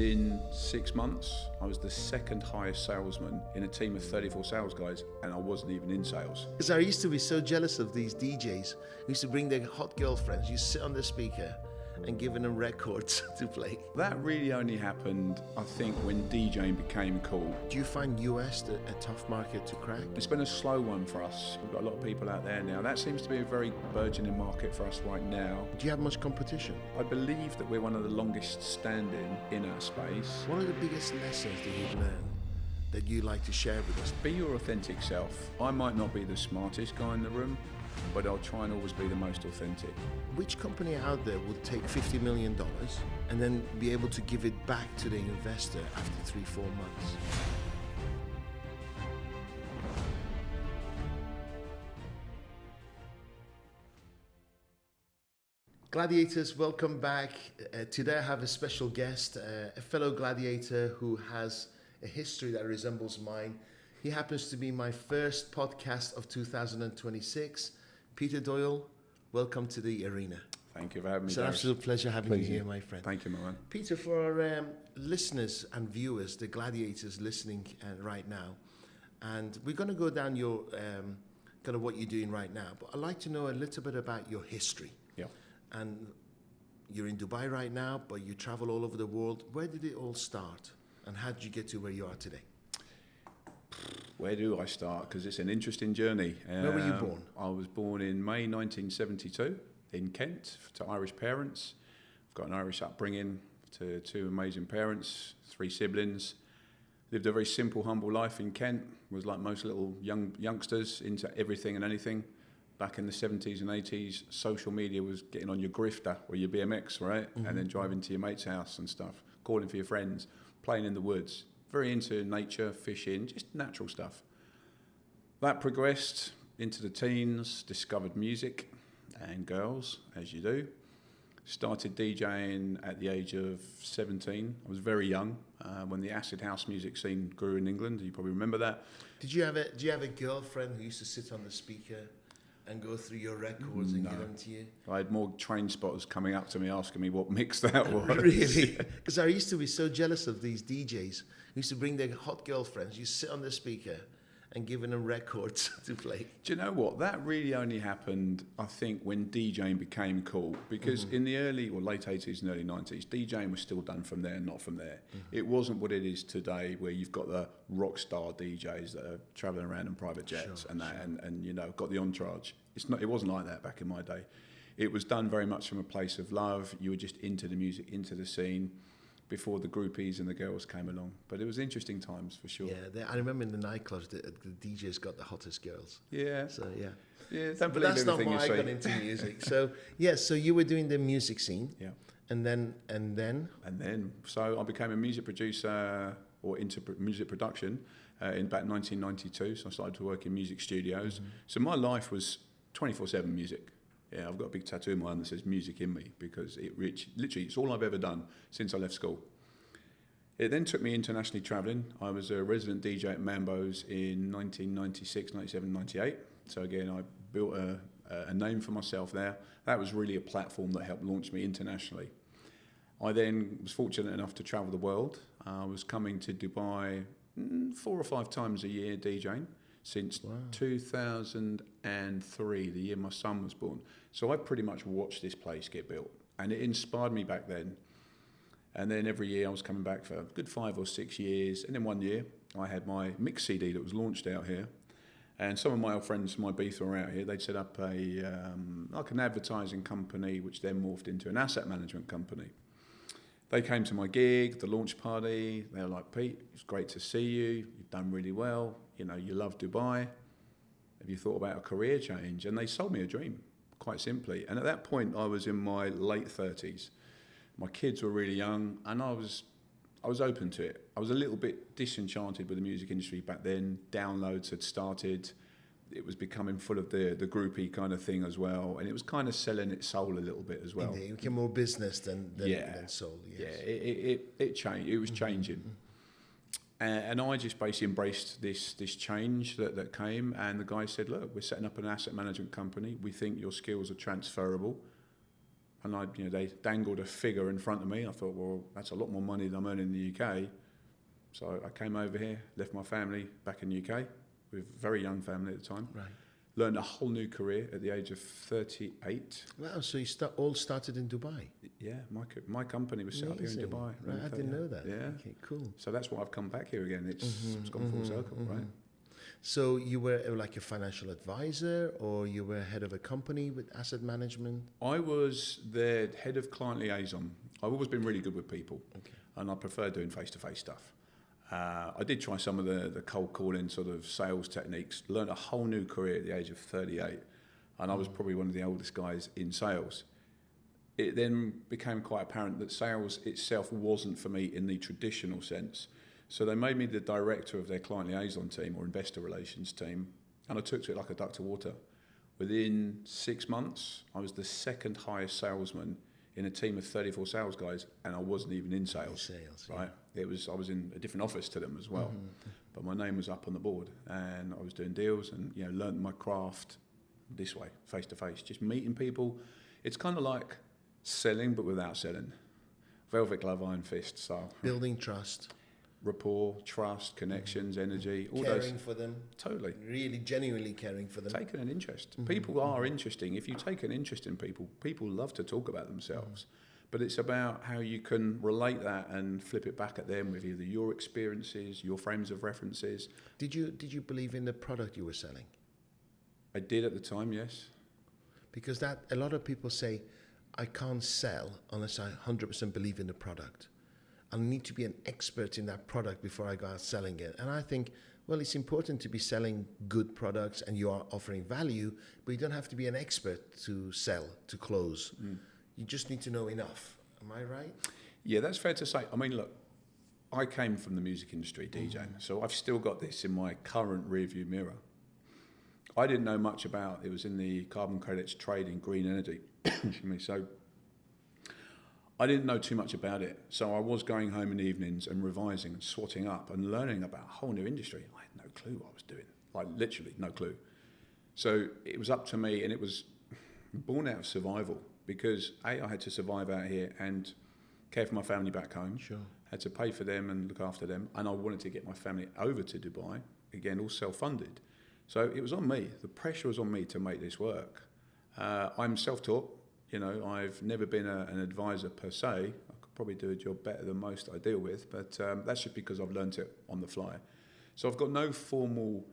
Within 6 months, I was the second highest salesman in a team of 34 sales guys, and I wasn't even in sales. Because I used to be so jealous of these DJs who used to bring their hot girlfriends, you sit on the speaker and giving them records to play. That really only happened, I think, when DJing became cool. Do you find US a tough market to crack? It's been a slow one for us. We've got a lot of people out there now. That seems to be a very burgeoning market for us right now. Do you have much competition? I believe that we're one of the longest standing in our space. What are the biggest lessons that you've learned that you like to share with us? Be your authentic self. I might not be the smartest guy in the room, but I'll try and always be the most authentic. Which company out there would take $50 million and then be able to give it back to the investor after 3-4 months? Gladiators, welcome back. Today I have a special guest, a fellow gladiator who has a history that resembles mine. He happens to be my first podcast of 2026. Peter Doyle, welcome to the arena. Thank you for having me. It's an absolute pleasure having you here, my friend. Thank you, my man. Peter, for our listeners and viewers, the gladiators listening right now, and we're going to go down your kind of what you're doing right now, but I'd like to know a little bit about your history. Yeah. And you're in Dubai right now, but you travel all over the world. Where did it all start? And how did you get to where you are today? Where do I start? Because it's an interesting journey. Where were you born? I was born in May 1972 in Kent to Irish parents. I've got an Irish upbringing to two amazing parents, 3 siblings. Lived a very simple, humble life in Kent. Was like most little youngsters, into everything and anything. Back in the 70s and 80s, social media was getting on your grifter or your BMX, right? Mm-hmm. And then driving to your mate's house and stuff, calling for your friends, playing in the woods. Very into nature, fishing, just natural stuff. That progressed into the teens, discovered music and girls, as you do. Started DJing at the age of 17. I was very young when the acid house music scene grew in England. You probably remember that. Do you have a girlfriend who used to sit on the speaker and go through your records and give them to you? I had more train spotters coming up to me asking me what mix that was. Really? Because I used to be so jealous of these DJs who used to bring their hot girlfriends, you sit on the speaker and giving them records to play. Do you know what? That really only happened, I think, when DJing became cool. Because in the early or late 80s and early 90s, DJing was still done from there, not from there. It wasn't what it is today, where you've got the rock star DJs that are travelling around in private jets and you know, got the entourage. It wasn't like that back in my day. It was done very much from a place of love. You were just into the music, into the scene, before the groupies and the girls came along. But it was interesting times for sure. Yeah, I remember in the nightclubs, the DJs got the hottest girls. Yeah. So, yeah. Yeah, but that's not why I got into music. So, yeah, so you were doing the music scene. Yeah. And then? So I became a music producer or into music production in about 1992. So I started to work in music studios. So my life was 24/7 music. Yeah, I've got a big tattoo in my arm that says music in me because literally it's all I've ever done since I left school. It then took me internationally travelling. I was a resident DJ at Mambo's in 1996, 97, 98. So again, I built a name for myself there. That was really a platform that helped launch me internationally. I then was fortunate enough to travel the world. I was coming to Dubai 4 or 5 times a year DJing. Since 2003, the year my son was born. So I pretty much watched this place get built, and it inspired me back then. And then every year I was coming back for a good 5 or 6 years, and then one year I had my mix CD that was launched out here, and some of my old friends from Ibiza were out here. They'd set up like an advertising company, which then morphed into an asset management company. They came to my gig, the launch party. They were like, "Pete, it's great to see you. You've done really well. You know, you love Dubai. Have you thought about a career change?" And they sold me a dream, quite simply. And at that point, I was in my late 30s. My kids were really young, and I was open to it. I was a little bit disenchanted with the music industry back then. Downloads had started. It was becoming full of the groupie kind of thing as well, and it was kind of selling its soul a little bit as well. Indeed. It became more business than soul. Yes. Yeah, it changed. It was changing, and I just basically embraced this change that came. And the guy said, "Look, we're setting up an asset management company. We think your skills are transferable. And they dangled a figure in front of me. I thought, well, that's a lot more money than I'm earning in the UK. So I came over here, left my family back in the UK, with a very young family at the time. Right. Learned a whole new career at the age of 38. Wow, so you all started in Dubai? Yeah, my company was set up here in Dubai. Right, I didn't know that. Yeah. Okay, cool. So that's why I've come back here again. It's gone full circle, right? So you were like a financial advisor, or you were head of a company with asset management? I was the head of client liaison. I've always been really good with people, and I prefer doing face-to-face stuff. I did try some of the cold calling sort of sales techniques, learned a whole new career at the age of 38, and I was probably one of the oldest guys in sales. It then became quite apparent that sales itself wasn't for me in the traditional sense. So they made me the director of their client liaison team or investor relations team, and I took to it like a duck to water. Within 6 months, I was the second highest salesman in a team of 34 sales guys, and I wasn't even in sales. Right? I was in a different office to them as well, but my name was up on the board, and I was doing deals and learned my craft this way, face to face, just meeting people. It's kind of like selling, but without selling. Velvet glove, iron fist style. Building trust. Rapport, trust, connections, energy, all caring for them. Totally. Really genuinely caring for them. Taking an interest. People are interesting. If you take an interest in people, people love to talk about themselves. But it's about how you can relate that and flip it back at them with either your experiences, your frames of references. Did you believe in the product you were selling? I did at the time, yes. Because a lot of people say, I can't sell unless I 100% believe in the product. I need to be an expert in that product before I go out selling it. And I think, well, it's important to be selling good products and you are offering value, but you don't have to be an expert to sell, to close. You just need to know enough. Am I right? Yeah, that's fair to say. I mean, look, I came from the music industry, DJing, so I've still got this in my current rearview mirror. I didn't know much about, it was in the carbon credits trading, green energy. So I didn't know too much about it. So I was going home in the evenings and revising and swatting up and learning about a whole new industry. I had no clue what I was doing, like literally no clue. So it was up to me, and it was born out of survival because I had to survive out here and care for my family back home. Sure. Had to pay for them and look after them. And I wanted to get my family over to Dubai, again, all self-funded. So it was on me. The pressure was on me to make this work. I'm self-taught. I've never been an advisor per se. I could probably do a job better than most I deal with, but that's just because I've learned it on the fly. So I've got no formal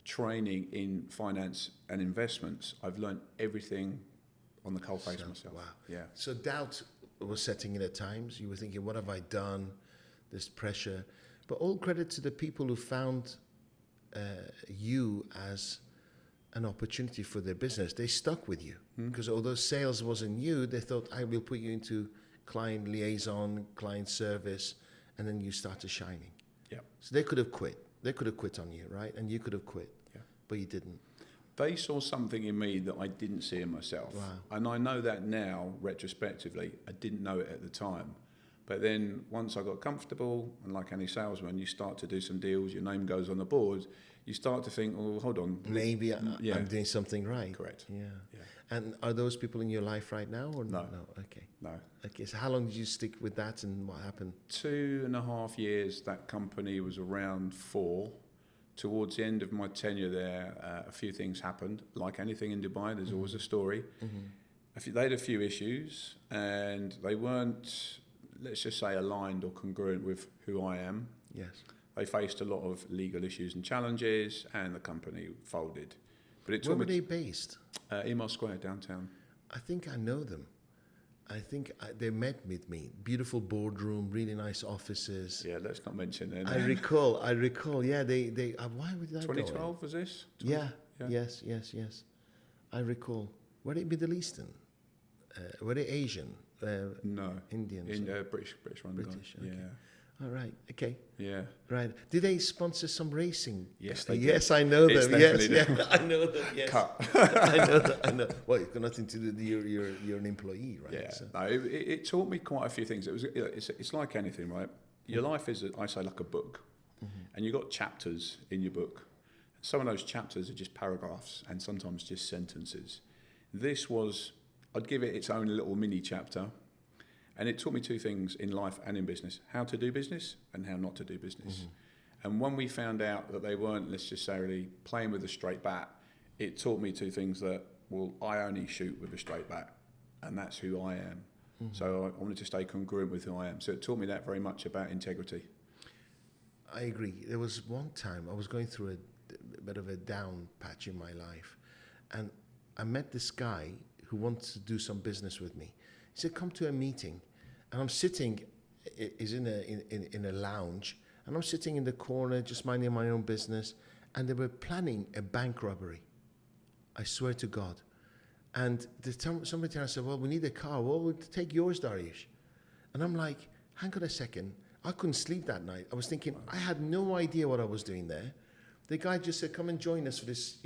training in finance and investments. I've learned everything on the coal face myself. Wow. Yeah. So doubt was setting in at times. You were thinking, what have I done? This pressure. But all credit to the people who found you as an opportunity for their business. They stuck with you because although sales wasn't you, they thought, I will put you into client liaison, client service, and then you started shining. Yeah. So they could have quit. They could have quit on you, right? And you could have quit, but you didn't. They saw something in me that I didn't see in myself. Wow. And I know that now, retrospectively. I didn't know it at the time. But then once I got comfortable, and like any salesman, you start to do some deals, your name goes on the board, you start to think, oh, hold on. Maybe I'm doing something right. Correct. Yeah. And are those people in your life right now? Or No. No. Okay. No. Okay. So how long did you stick with that, and what happened? 2.5 years, that company was around 4. Towards the end of my tenure there, a few things happened. Like anything in Dubai, there's always a story. They had a few issues, and they weren't, let's just say, aligned or congruent with who I am. Yes. They faced a lot of legal issues and challenges, and the company folded. But it Where were they based? Email Square, downtown. I think I know them. I think they met with me. Beautiful boardroom, really nice offices. Yeah, let's not mention it. I recall. Yeah, they. Why would that? 2012 was this? Yeah. Yes. I recall. Were they Middle Eastern? Were they Asian? No. Indians. British run. British. Okay. Yeah. All right. Okay. Yeah. Right. Did they sponsor some racing? Yes, they did. Yes, I know It's them. Yes, definitely I know them. Yes. Cut. I know that. I know. Well, it's got nothing to do with you're an employee, right? Yeah. So. No, it taught me quite a few things. It's like anything, right? Your life is, I say, like a book, and you've got chapters in your book. Some of those chapters are just paragraphs, and sometimes just sentences. This was I'd give it its own little mini chapter. And it taught me two things in life and in business: how to do business and how not to do business. And when we found out that they weren't necessarily playing with a straight bat, it taught me two things: that, well, I only shoot with a straight bat, and that's who I am. So I wanted to stay congruent with who I am. So it taught me that very much about integrity. I agree. There was one time I was going through a bit of a down patch in my life, and I met this guy who wanted to do some business with me. He said, "Come to a meeting," and I'm sitting. Is in a lounge, and I'm sitting in the corner just minding my own business, and they were planning a bank robbery. I swear to God. And somebody said, "Well, we need a car. Well, we'll take yours, Dariush." And I'm like, hang on a second. I couldn't sleep that night. I was thinking, I had no idea what I was doing there. The guy just said, "Come and join us for this,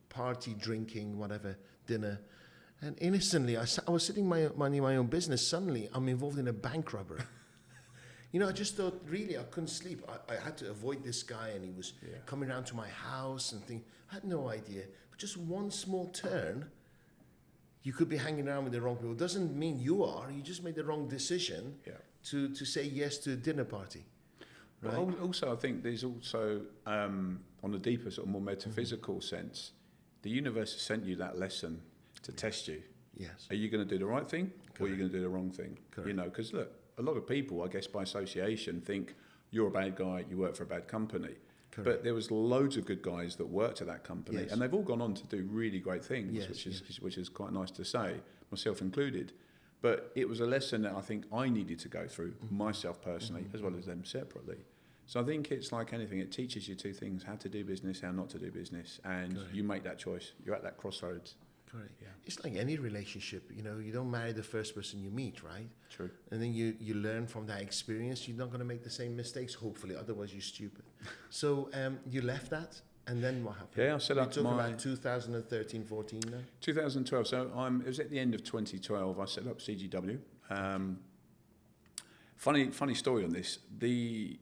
party, drinking, whatever, dinner." And innocently, I was sitting minding my own business. Suddenly, I'm involved in a bank robbery. I just thought, really, I couldn't sleep. I had to avoid this guy, and he was coming around to my house and things. I had no idea. But just one small turn, you could be hanging around with the wrong people. It doesn't mean you are. You just made the wrong decision to say yes to a dinner party. Right? But also, I think there's also, on a deeper, sort of more metaphysical sense, the universe has sent you that lesson to test you. Yes. Are you going to do the right thing, or are you going to do the wrong thing? Correct. Because look, a lot of people, I guess by association, think you're a bad guy, you work for a bad company. Correct. But there was loads of good guys that worked at that company, and they've all gone on to do really great things, which is quite nice to say, myself included. But it was a lesson that I think I needed to go through myself personally, as well as them separately. So I think it's like anything; it teaches you two things: how to do business, how not to do business, and you make that choice. You're at that crossroads. Correct. Yeah. It's like any relationship, you don't marry the first person you meet, right? True. And then you learn from that experience. You're not going to make the same mistakes, hopefully, otherwise you're stupid. So you left that, and then what happened? Yeah, I set up You're talking about 2013, 14 now? 2012. So it was at the end of 2012. I set up CGW. Funny story on this. The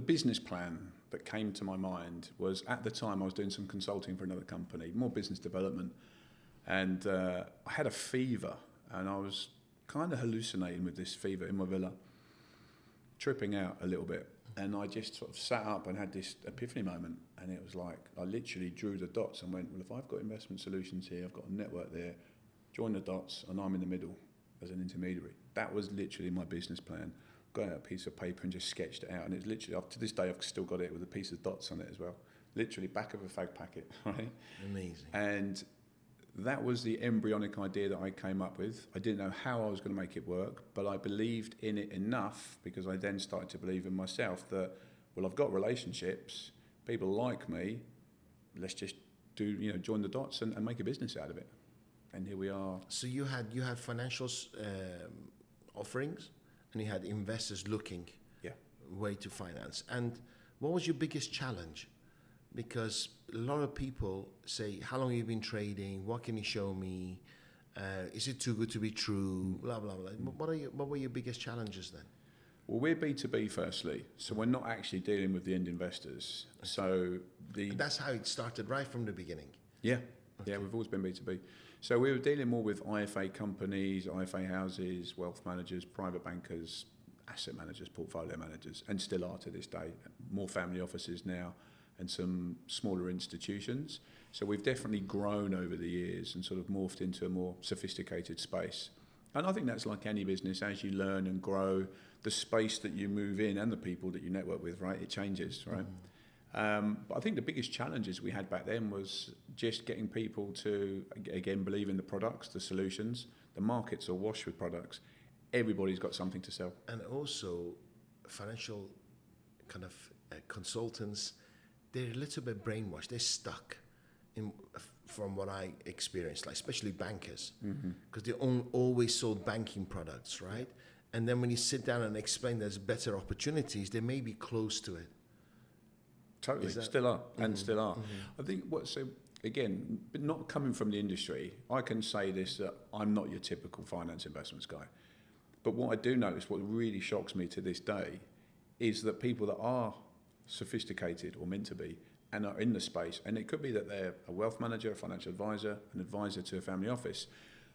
business plan that came to my mind was, at the time I was doing some consulting for another company, more business development. And I had a fever, and I was kind of hallucinating with this fever in my villa, tripping out a little bit. And I just sort of sat up and had this epiphany moment. And it was like, I literally drew the dots and went, well, if I've got investment solutions here, I've got a network there, join the dots, and I'm in the middle as an intermediary. That was literally my business plan. Got out a piece of paper and just sketched it out. And it's literally, up to this day, I've still got it with a piece of dots on it as well. Literally back of a fag packet, right? Amazing. And that was the embryonic idea that I came up with. I didn't know how I was going to make it work, but I believed in it enough, because I then started to believe in myself that, well, I've got relationships, people like me, let's just join the dots and make a business out of it. And here we are. So you had financial offerings, and you had investors looking way to finance. And what was your biggest challenge? Because a lot of people say, how long have you been trading? What can you show me? Is it too good to be true? Blah, blah, blah. What were your biggest challenges then? Well, we're B2B firstly, so we're not actually dealing with the end investors. So that's how it started right from the beginning. Yeah, we've always been B2B. So we were dealing more with IFA companies, IFA houses, wealth managers, private bankers, asset managers, portfolio managers, and still are to this day. More family offices now, and some smaller institutions. So we've definitely grown over the years and sort of morphed into a more sophisticated space. And I think that's like any business. As you learn and grow, the space that you move in and the people that you network with, right, it changes, right? But I think the biggest challenges we had back then was just getting people to, again, believe in the products, the solutions. The markets are awash with products. Everybody's got something to sell. And also financial kind of consultants, they're a little bit brainwashed. They're stuck from what I experienced, like especially bankers, because they always sold banking products, right? And then when you sit down and explain there's better opportunities, they may be close to it. Totally, still are, and still are. I think again, but not coming from the industry, I can say this, that I'm not your typical finance investments guy. But what I do notice, what really shocks me to this day, is that people that are sophisticated or meant to be and are in the space, and it could be that they're a wealth manager, a financial advisor, an advisor to a family office,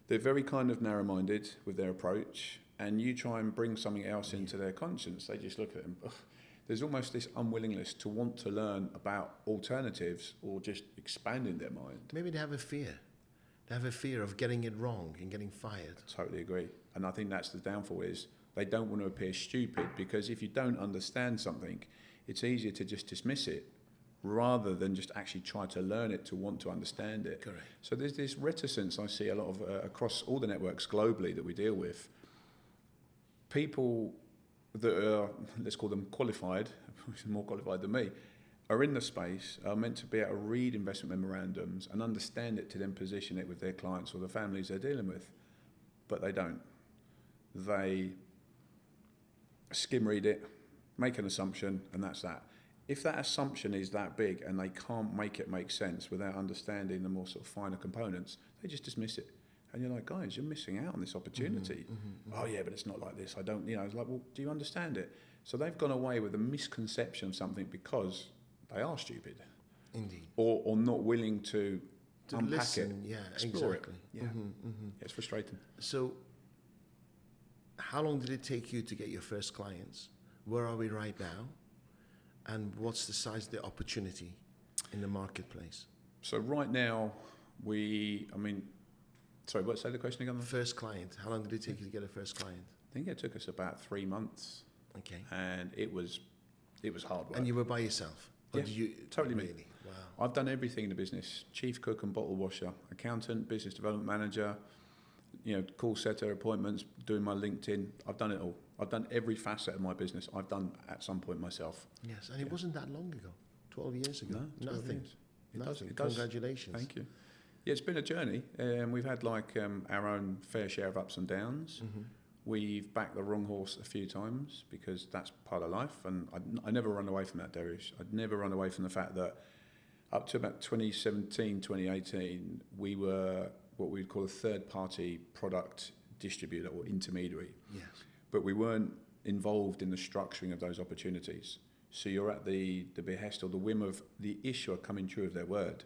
They're very kind of narrow-minded with their approach, and you try and bring something else into their conscience, they just look at them. Ugh. There's almost this unwillingness to want to learn about alternatives or just expanding their mind. Maybe they have a fear. They have a fear of getting it wrong and getting fired. Totally agree. And I think that's the downfall is they don't want to appear stupid, because if you don't understand something, it's easier to just dismiss it rather than just actually try to learn it, to want to understand it. Correct. So there's this reticence I see a lot of across all the networks globally that we deal with. People that are, let's call them qualified, more qualified than me, are in the space, are meant to be able to read investment memorandums and understand it to then position it with their clients or the families they're dealing with. But they don't. They skim read it, make an assumption, and that's that. If that assumption is that big and they can't make it make sense without understanding the more sort of finer components, they just dismiss it. And you're like, guys, you're missing out on this opportunity. Oh yeah, but it's not like this. I don't, it's like, well, do you understand it? So they've gone away with a misconception of something because they are stupid. Indeed. Or not willing to unpack listen, it, yeah, explore exactly. it. Yeah. It's frustrating. So how long did it take you to get your first clients? Where are we right now? And what's the size of the opportunity in the marketplace? So right now, sorry, say the question again? First client. How long did it take you to get a first client? I think it took us about 3 months. Okay. And it was hard work. And you were by yourself? Or Yeah, did you, totally me. really? Wow. I've done everything in the business: chief cook and bottle washer, accountant, business development manager, call setter, appointments, doing my LinkedIn. I've done it all. I've done every facet of my business. I've done at some point myself. Yes, and it wasn't that long ago. 12 years ago. No, 12 Nothing. years. Nothing. It does. Congratulations. Thank you. Yeah, it's been a journey. We've had our own fair share of ups and downs. We've backed the wrong horse a few times because that's part of life, and I never run away from that, Dariush. I'd never run away from the fact that up to about 2017, 2018, we were what we'd call a third-party product distributor or intermediary. Yes. But we weren't involved in the structuring of those opportunities. So you're at the behest or the whim of the issuer coming true of their word.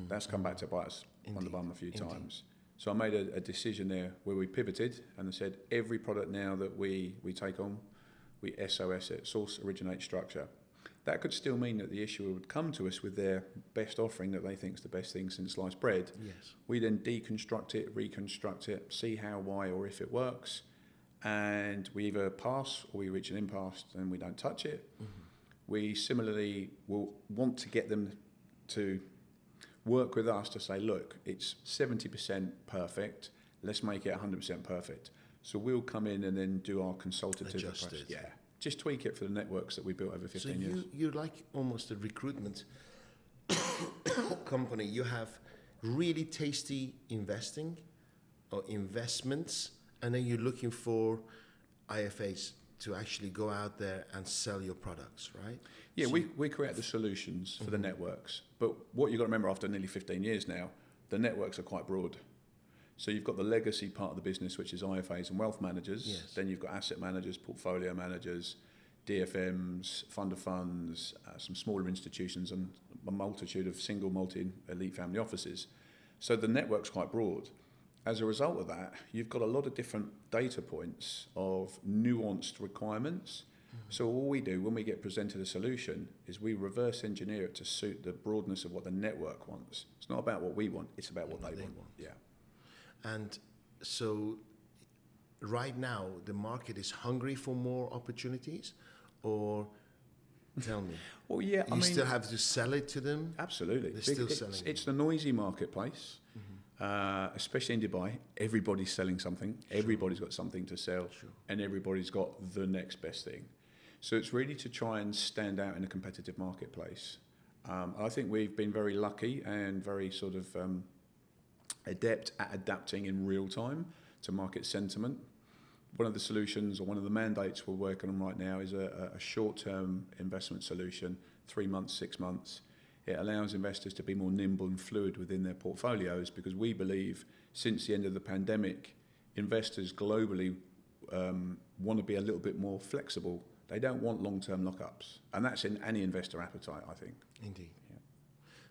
That's come back to bite us on the bum a few times. So I made a decision there where we pivoted and I said, every product now that we take on, we SOS it, source, originate, structure. That could still mean that the issuer would come to us with their best offering that they think is the best thing since sliced bread. Yes. We then deconstruct it, reconstruct it, see how, why, or if it works. And we either pass or we reach an impasse and we don't touch it. We similarly will want to get them to work with us to say, look, it's 70% perfect. Let's make it 100% perfect. So we'll come in and then do our consultative Adjust approach. it. Yeah. Just tweak it for the networks that we built over 15 years. So you're like almost a recruitment company. You have really tasty investing or investments, and then you're looking for IFAs to actually go out there and sell your products, right? Yeah, So we create the solutions for the networks. But what you've got to remember after nearly 15 years now, the networks are quite broad. So you've got the legacy part of the business, which is IFAs and wealth managers. Yes. Then you've got asset managers, portfolio managers, DFMs, fund of funds, some smaller institutions, and a multitude of single, multi-elite family offices. So the network's quite broad. As a result of that, you've got a lot of different data points of nuanced requirements. So all we do when we get presented a solution is we reverse engineer it to suit the broadness of what the network wants. It's not about what we want, it's about what they want. Yeah. And so right now, the market is hungry for more opportunities, or tell me. Well, yeah, you still have to sell it to them? Absolutely. They're still selling. It's the noisy marketplace, especially in Dubai. Everybody's selling something. Everybody's got something to sell, and everybody's got the next best thing. So it's really to try and stand out in a competitive marketplace. I think we've been very lucky and very sort of adept at adapting in real time to market sentiment. One of the solutions or one of the mandates we're working on right now is a short-term investment solution, 3 months, 6 months. It allows investors to be more nimble and fluid within their portfolios because we believe since the end of the pandemic, investors globally want to be a little bit more flexible. They don't want long-term lockups. And that's in any investor appetite, I think. Indeed. Yeah.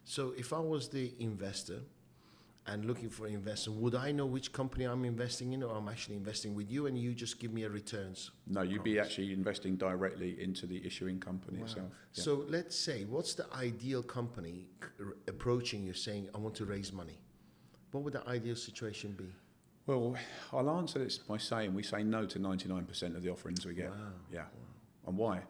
So if I was the investor and looking for an investor, would I know which company I'm investing in, or I'm actually investing with you and you just give me a returns? No, you'd be actually investing directly into the issuing company itself. Yeah. So let's say, what's the ideal company approaching you saying, I want to raise money? What would the ideal situation be? Well, I'll answer this by saying we say no to 99% of the offerings we get. Wow. Yeah. And why?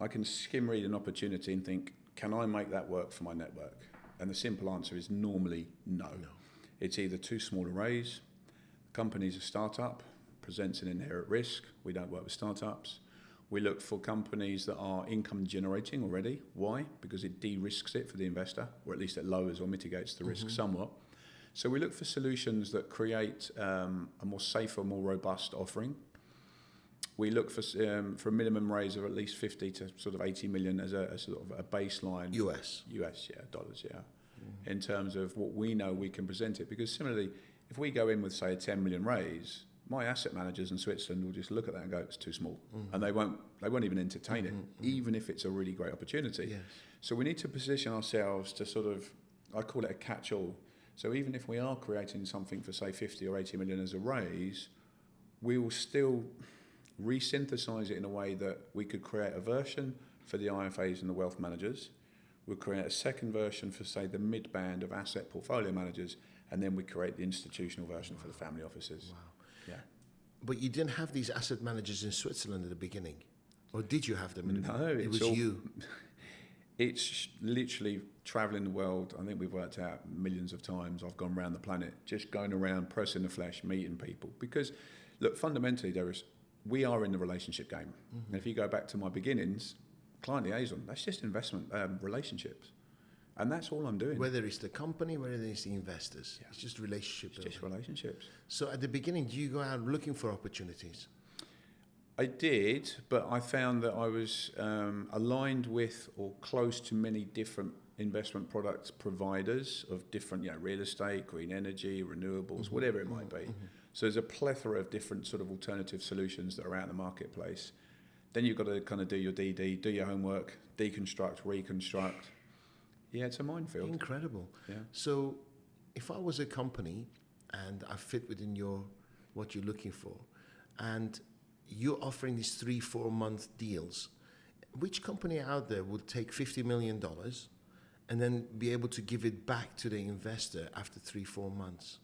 I can skim read an opportunity and think, can I make that work for my network? And the simple answer is normally no. It's either too small a raise, the company's a startup, presents an inherent risk. We don't work with startups. We look for companies that are income generating already. Why? Because it de-risks it for the investor, or at least it lowers or mitigates the risk somewhat. So we look for solutions that create a more safer, more robust offering. We look for a minimum raise of at least 50 to sort of 80 million as a sort of a baseline. US, dollars, in terms of what we know we can present it. Because similarly, if we go in with, say, a 10 million raise, my asset managers in Switzerland will just look at that and go, it's too small. And they won't even entertain it, even if it's a really great opportunity. Yes. So we need to position ourselves to sort of, I call it a catch-all. So even if we are creating something for, say, 50 or 80 million as a raise, we will still resynthesize it in a way that we could create a version for the IFAs and the wealth managers. We'll create a second version for, say, the mid-band of asset portfolio managers, and then we create the institutional version for the family offices. Wow. Yeah. But you didn't have these asset managers in Switzerland at the beginning? Or did you have them? No, it was you. It's literally traveling the world. I think we've worked out millions of times. I've gone around the planet, just going around, pressing the flesh, meeting people. Because, look, fundamentally, we are in the relationship game. And if you go back to my beginnings, client liaison, that's just investment relationships. And that's all I'm doing. Whether it's the company, whether it's the investors. Yeah. It's just relationships. It's just relationships. So at the beginning, do you go out looking for opportunities? I did, but I found that I was aligned with or close to many different investment products providers of different, real estate, green energy, renewables, whatever it might be. So there's a plethora of different sort of alternative solutions that are out in the marketplace. Then you've got to kind of do your DD, do your homework, deconstruct, reconstruct. Yeah, it's a minefield. Incredible. Yeah. So if I was a company and I fit within what you're looking for, and you're offering these 3-4 month deals, which company out there would take $50 million and then be able to give it back to the investor after 3-4 months?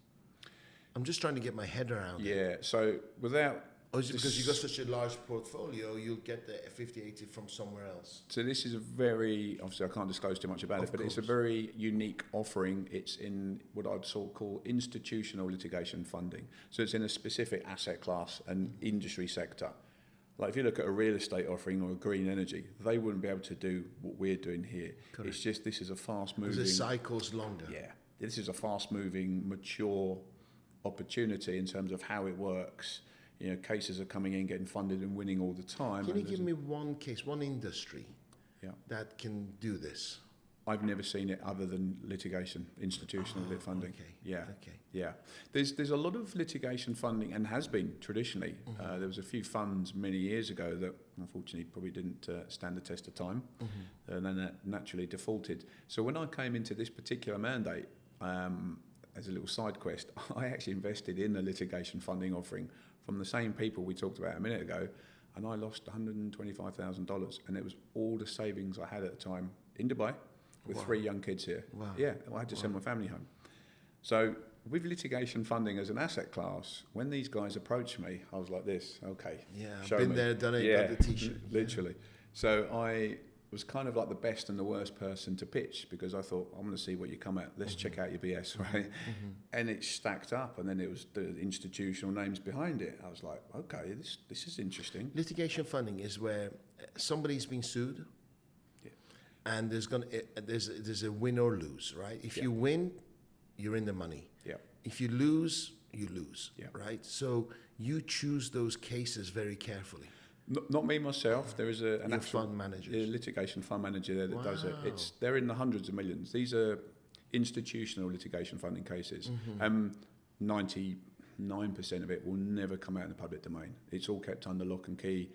I'm just trying to get my head around it. Yeah, so without... Or is it because you've got such a large portfolio, you'll get the 50-80 from somewhere else? So this is a very, obviously I can't disclose too much about it, but it's a very unique offering. It's in what I'd sort of call institutional litigation funding. So it's in a specific asset class and industry sector. Like if you look at a real estate offering or a green energy, they wouldn't be able to do what we're doing here. Correct. It's just, this is a fast-moving... Because the cycle's longer. Yeah. This is a fast-moving, mature opportunity in terms of how it works. Cases are coming in, getting funded and winning all the time. Can you give me one case, one industry that can do this? I've never seen it other than litigation, institutional lit funding. Okay. Yeah. Okay. Yeah. There's a lot of litigation funding and has been traditionally. There was a few funds many years ago that unfortunately probably didn't stand the test of time and then that naturally defaulted. So when I came into this particular mandate, as a little side quest, I actually invested in a litigation funding offering from the same people we talked about a minute ago, and I lost $125,000, and it was all the savings I had at the time in Dubai with 3 young kids here. Wow. Yeah, I had to send my family home. So with litigation funding as an asset class, when these guys approached me, I was like this, okay. Yeah, I've been there, done it, got the T-shirt. Literally. So I was kind of like the best and the worst person to pitch because I thought, I'm going to see what you come at. Let's check out your BS, right? And it stacked up, and then it was the institutional names behind it. I was like, okay, this is interesting. Litigation funding is where somebody's been sued, and there's a win or lose, right? If you win, you're in the money. Yeah. If you lose, you lose. Yeah. Right. So you choose those cases very carefully. Not me myself. There is an actual fund manager, litigation fund manager there that does it. They're in the hundreds of millions. These are institutional litigation funding cases. 99% of it will never come out in the public domain. It's all kept under lock and key.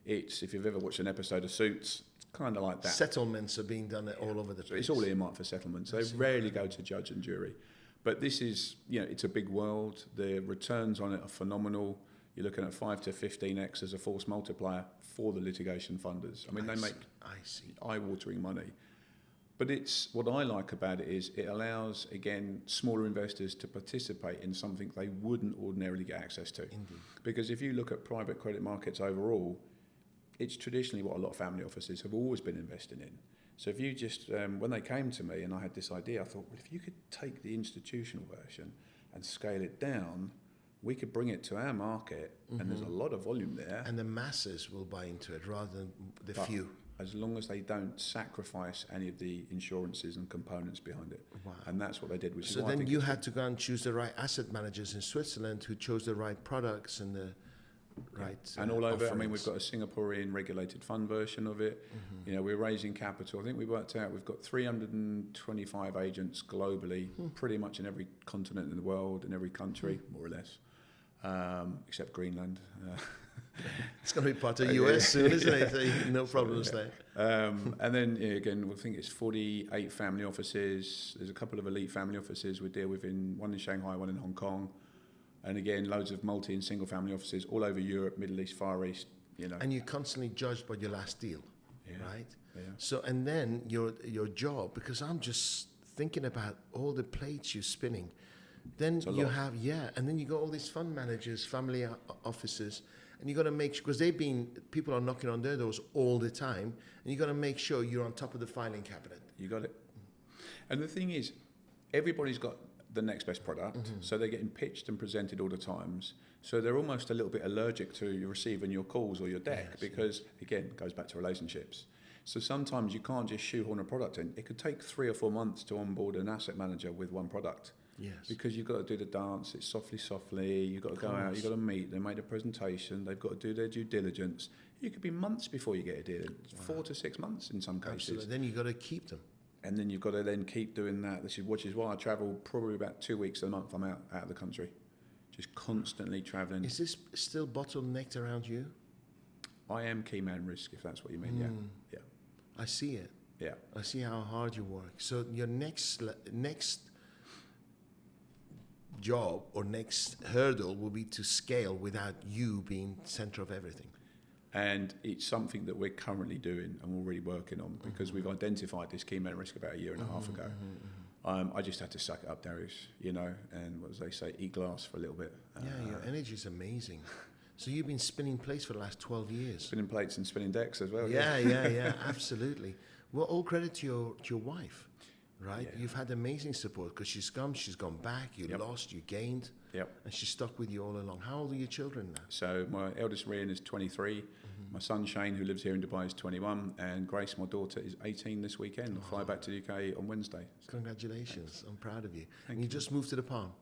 It's, if you've ever watched an episode of Suits, it's kind of like that. Settlements are being done all over the place. It's all earmarked for settlements. They rarely go to judge and jury. But this is, it's a big world. The returns on it are phenomenal. You're looking at 5 to 15x as a force multiplier for the litigation funders. I mean, they make eye-watering money. But what I like about it is it allows, again, smaller investors to participate in something they wouldn't ordinarily get access to. Indeed. Because if you look at private credit markets overall, it's traditionally what a lot of family offices have always been investing in. So if you just, when they came to me and I had this idea, I thought, well, if you could take the institutional version and scale it down, we could bring it to our market, and there's a lot of volume there. And the masses will buy into it rather than the few. As long as they don't sacrifice any of the insurances and components behind it. Wow. And that's what they did. So then you had to go and choose the right asset managers in Switzerland who chose the right products and the right and all over. offerings. I mean, we've got a Singaporean regulated fund version of it. We're raising capital. I think we worked out we've got 325 agents globally, pretty much in every continent in the world, in every country, more or less, except Greenland. It's going to be part of the US soon, isn't it? So no problems there. And then, again, we think it's 48 family offices. There's a couple of elite family offices we deal with, one in Shanghai, one in Hong Kong. And again, loads of multi and single family offices all over Europe, Middle East, Far East, And you're constantly judged by your last deal, right? Yeah. So, and then your job, because I'm just thinking about all the plates you're spinning. Then you have, and then you got all these fund managers, family offices, and you got to make sure, because people are knocking on their doors all the time, and you got to make sure you're on top of the filing cabinet. You got it. And the thing is, everybody's got the next best product, so they're getting pitched and presented all the times. So they're almost a little bit allergic to you receiving your calls or your deck, because again, it goes back to relationships. So sometimes you can't just shoehorn a product in. It could take 3 or 4 months to onboard an asset manager with one product. Yes. Because you've got to do the dance, it's softly, you've got to go out, you've got to meet, they made a presentation, they've got to do their due diligence. You could be months before you get a deal, 4 to 6 months in some cases. Absolutely. Then you've got to keep them. And then you've got to then keep doing that, which is why I travel probably about 2 weeks a month. I'm out of the country, just constantly travelling. Is this still bottlenecked around you? I am key man risk, if that's what you mean, yeah. I see it. Yeah. I see how hard you work. So your next job or next hurdle will be to scale without you being center of everything. And it's something that we're currently doing and already working on, because we've identified this key man risk about a year and a half ago. I just had to suck it up, Dariush, and what they say, eat glass for a little bit. Your energy is amazing. So you've been spinning plates for the last 12 years. Spinning plates and spinning decks as well. Yeah, absolutely. Well, all credit to your wife, right? Yeah. You've had amazing support, because she's gone back, you lost, you gained, and she's stuck with you all along. How old are your children now? So my eldest Rian is 23, my son Shane, who lives here in Dubai, is 21, and Grace, my daughter, is 18 this weekend. I'll fly back to the UK on Wednesday. Congratulations. Thanks. I'm proud of you. Thank you you. just moved to the Palm.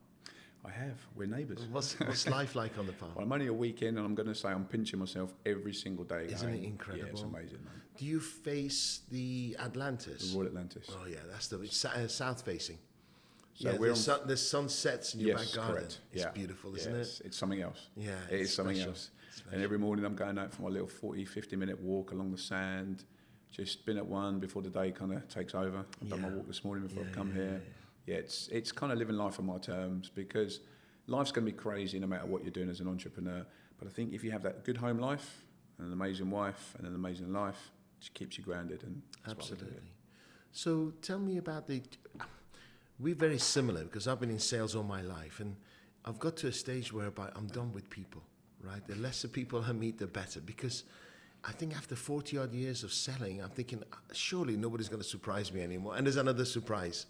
I have. We're neighbours. What's life like on the Palm? Well, I'm only a week in, and I'm going to say I'm pinching myself every single day. Isn't it incredible? Yeah, it's amazing, man. Do you face the Atlantis? The Royal Atlantis. Oh yeah, that's south facing. So the sun sets in your back garden. Correct. It's beautiful, isn't it? It's something else. Yeah, it is something special. else. And every morning I'm going out for my little 50 minute walk along the sand. Just been at one before the day kind of takes over. I've done my walk this morning before I've come here. Yeah, it's kind of living life on my terms, because life's going to be crazy no matter what you're doing as an entrepreneur. But I think if you have that good home life and an amazing wife and an amazing life, it just keeps you grounded. And absolutely. So tell me about we're very similar, because I've been in sales all my life, and I've got to a stage whereby I'm done with people, right? The lesser people I meet, the better, because I think after 40 odd years of selling, I'm thinking, surely nobody's going to surprise me anymore. And there's another surprise.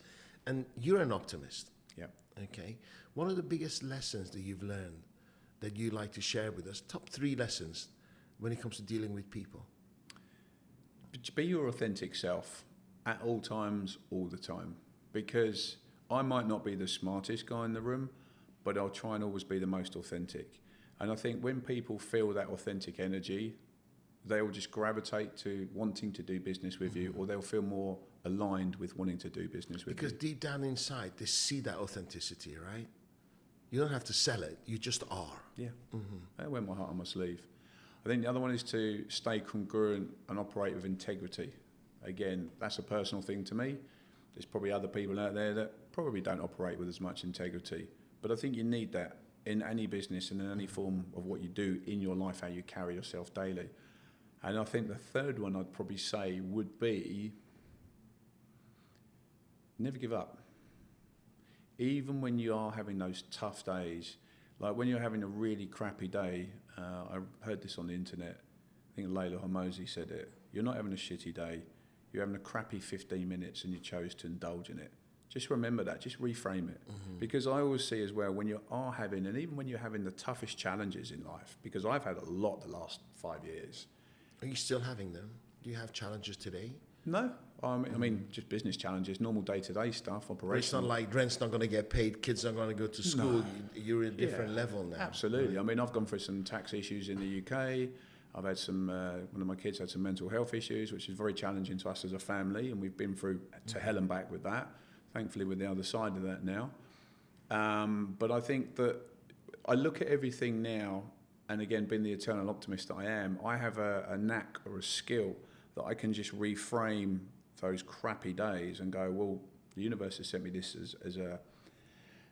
And you're an optimist. Yeah. Okay. What are the biggest lessons that you've learned that you'd like to share with us? Top 3 lessons when it comes to dealing with people. Be your authentic self at all times, all the time. Because I might not be the smartest guy in the room, but I'll try and always be the most authentic. And I think when people feel that authentic energy, they will just gravitate to wanting to do business with you, or they'll feel more aligned with wanting to do business with you. Because deep down inside, they see that authenticity, right? You don't have to sell it, you just are. Yeah, I wear my heart on my sleeve. I think the other one is to stay congruent and operate with integrity. Again, that's a personal thing to me. There's probably other people out there that probably don't operate with as much integrity. But I think you need that in any business and in any form of what you do in your life, how you carry yourself daily. And I think the third one I'd probably say would be never give up. Even when you are having those tough days, like when you're having a really crappy day, I heard this on the internet, I think Layla Hormozi said it, you're not having a shitty day, you're having a crappy 15 minutes and you chose to indulge in it. Just remember that, just reframe it. Because I always see as well, when you are having, and even when you're having the toughest challenges in life, because I've had a lot the last 5 years. Are you still having them? Do you have challenges today? No, I mean just business challenges, normal day-to-day stuff, operational. It's not like rent's not going to get paid, kids are going to go to school. No. You're at a different level now. Absolutely. Right? I mean, I've gone through some tax issues in the UK. I've had some, one of my kids had some mental health issues, which is very challenging to us as a family, and we've been through to hell and back with that. Thankfully, we're the other side of that now. But I think that I look at everything now, and again, being the eternal optimist that I am, I have a knack or a skill that I can just reframe those crappy days and go, well, the universe has sent me this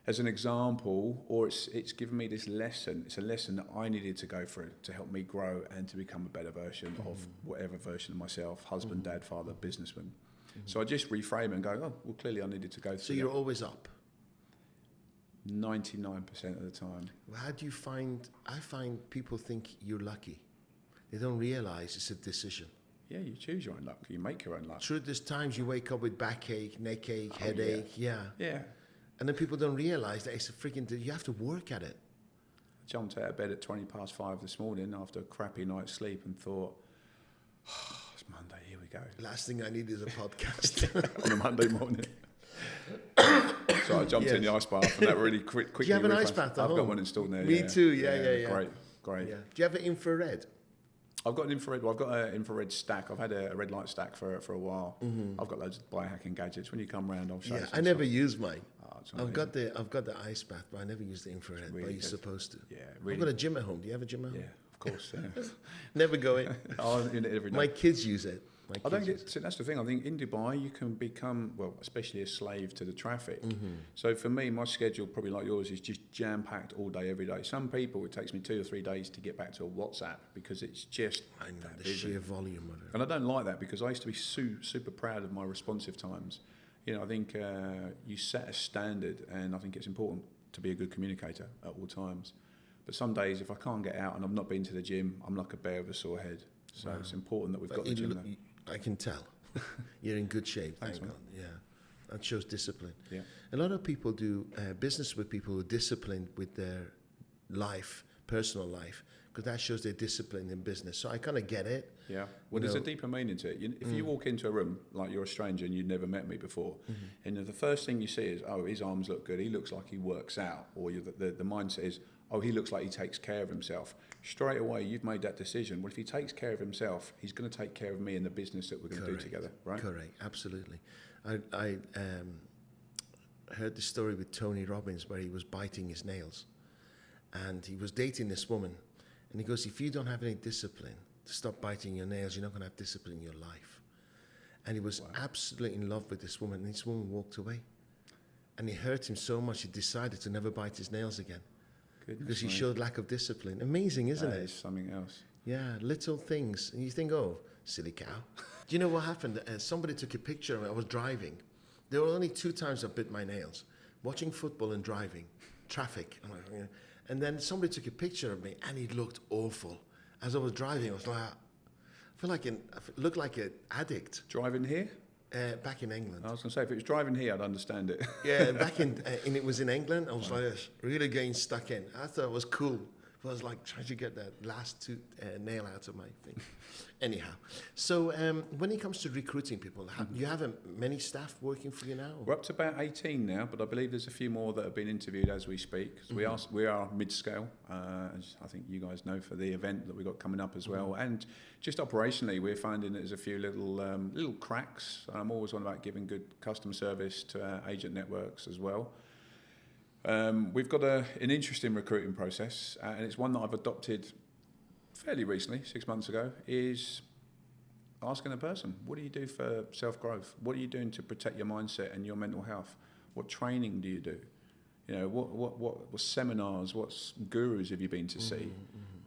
as an example, or it's given me this lesson. It's a lesson that I needed to go through to help me grow and to become a better version of whatever version of myself, husband, dad, father, businessman. So I just reframe it and go, oh, well, clearly I needed to go through. So you're always up? 99% of the time. How do you find, I find people think you're lucky. They don't realize it's a decision. Yeah, you choose your own luck. You make your own luck. True, there's times you wake up with backache, neck-ache, headache, yeah. And then people don't realize that it's a freaking, you have to work at it. I jumped out of bed at 5:20 this morning after a crappy night's sleep and thought, oh, it's Monday, here we go. Last thing I need is a podcast. On a Monday morning. So I jumped in the ice bath and that really quickly. Do you have an ice bath at home? I've got one installed there. Me too, yeah. Great. Yeah. Do you have an infrared? I've got an infrared. Well, I've got an infrared stack. I've had a red light stack for a while. I've got loads of biohacking gadgets. When you come round, I'll show you. I never use mine. Oh, I've got the ice bath, but I never use the infrared. Really but you're good. supposed to. Yeah, really. I've got a gym at home. Do you have a gym at home? Yeah, of course. Yeah. Never go in. I'm in it every day. My kids use it. I don't get. So that's the thing. I think in Dubai you can become, well, especially a slave to the traffic. So for me, my schedule, probably like yours, is just jam packed all day, every day. Some people, it takes me 2 or 3 days to get back to a WhatsApp because it's just. I know the sheer volume of it. And I don't like that because I used to be super proud of my responsive times. You know, I think you set a standard, and I think it's important to be a good communicator at all times. But some days, if I can't get out and I've not been to the gym, I'm like a bear with a sore head. So it's important that we've got the gym there. I can tell. You're in good shape, Thanks, thank God. Yeah, that shows discipline. Yeah. A lot of people do business with people who are disciplined with their life, personal life, because that shows they're disciplined in business. So I kind of get it. Yeah. Well, there's a deeper meaning to it. If you walk into a room like you're a stranger and you'd never met me before, and the first thing you see is, oh, his arms look good. He looks like he works out, or the mindset is, oh, he looks like he takes care of himself. Straight away, you've made that decision. Well, if he takes care of himself, he's going to take care of me in the business that we're going to do together, right? Correct, absolutely. I heard the story with Tony Robbins where he was biting his nails. And he was dating this woman. And he goes, if you don't have any discipline to stop biting your nails, you're not going to have discipline in your life. And he was absolutely in love with this woman. And this woman walked away. And it hurt him so much, he decided to never bite his nails again. Because he showed lack of discipline. Amazing, isn't it? That is something else. Yeah, little things. And you think, oh, silly cow. Do you know what happened? Somebody took a picture of me. I was driving. There were only 2 times I bit my nails. Watching football and driving. Traffic. And then somebody took a picture of me and it looked awful. As I was driving, I was like, I looked like an addict. Driving here? Back in England. I was going to say, if it was driving here, I'd understand it. Yeah, back in, and it was in England. I was like, really getting stuck in. I thought it was cool. I was like trying to get that last 2 nail out of my thing. Anyhow, so when it comes to recruiting people, you have many staff working for you now? We're up to about 18 now, but I believe there's a few more that have been interviewed as we speak. So we are mid-scale, as I think you guys know, for the event that we've got coming up as well. And just operationally, we're finding that there's a few little cracks. I'm always on about giving good customer service to our agent networks as well. We've got an interesting recruiting process, and it's one that I've adopted fairly recently, 6 months ago, is asking a person, what do you do for self-growth? What are you doing to protect your mindset and your mental health? What training do you do? You know, what seminars, what gurus have you been to see?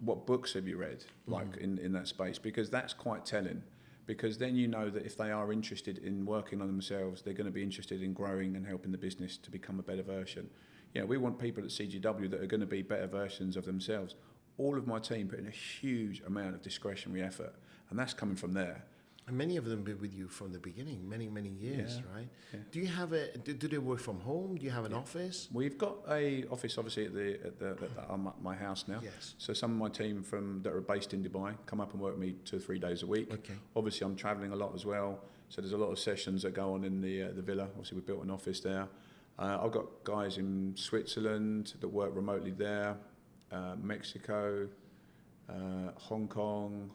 What books have you read, like in that space? Because that's quite telling. Because then you know that if they are interested in working on themselves, they're going to be interested in growing and helping the business to become a better version. You know, we want people at CGW that are going to be better versions of themselves. All of my team put in a huge amount of discretionary effort, and that's coming from there. And many of them been with you from the beginning, many years, right? Yeah. Do you have do they work from home? Do you have an office? We've got a office, obviously, my house now. Yes. So some of my team that are based in Dubai come up and work with me 2 or 3 days a week. Okay. Obviously, I'm travelling a lot as well. So there's a lot of sessions that go on in the villa. Obviously, we built an office there. I've got guys in Switzerland that work remotely there, Mexico, Hong Kong,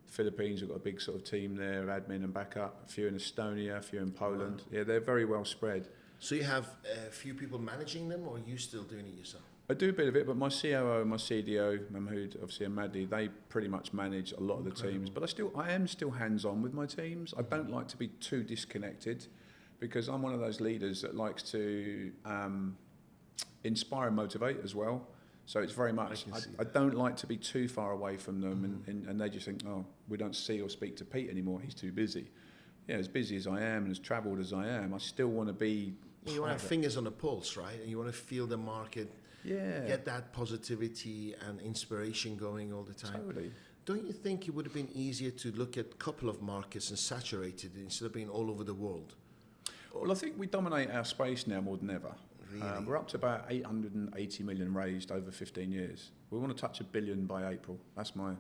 Philippines. We've got a big sort of team there, admin and backup. A few in Estonia, a few in Poland. Wow. Yeah, they're very well spread. So you have a few people managing them, or are you still doing it yourself? I do a bit of it, but my COO and my CDO, Mahmood, obviously, and Maddy, they pretty much manage a lot of the teams. But I am still hands-on with my teams. I don't like to be too disconnected, because I'm one of those leaders that likes to inspire and motivate as well. So it's very much, I don't like to be too far away from them, and they just think, oh, we don't see or speak to Pete anymore, he's too busy. Yeah, as busy as I am and as travelled as I am, I still want to be... You want to have fingers on the pulse, right? And you want to feel the market, get that positivity and inspiration going all the time. Totally. Don't you think it would have been easier to look at a couple of markets and saturate it instead of being all over the world? Well, I think we dominate our space now more than ever. Really? We're up to about 880 million raised over 15 years. We want to touch $1 billion by April. That's my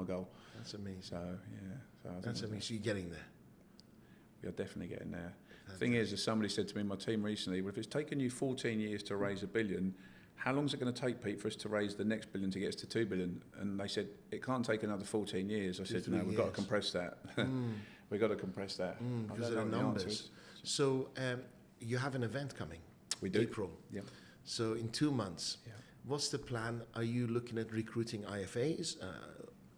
goal. That's amazing. So, yeah. That's amazing. So you're getting there. We are definitely getting there. The thing is, as somebody said to me in my team recently, well, if it's taken you 14 years to raise $1 billion, how long is it going to take, Pete, for us to raise the next billion to get us to 2 billion? And they said, it can't take another 14 years. I said, no, we've got to compress that. We've got to compress that. Because of the numbers. So you have an event coming. We do. April. Yeah. So in 2 months, Yeah. what's the plan? Are you looking at recruiting IFAs?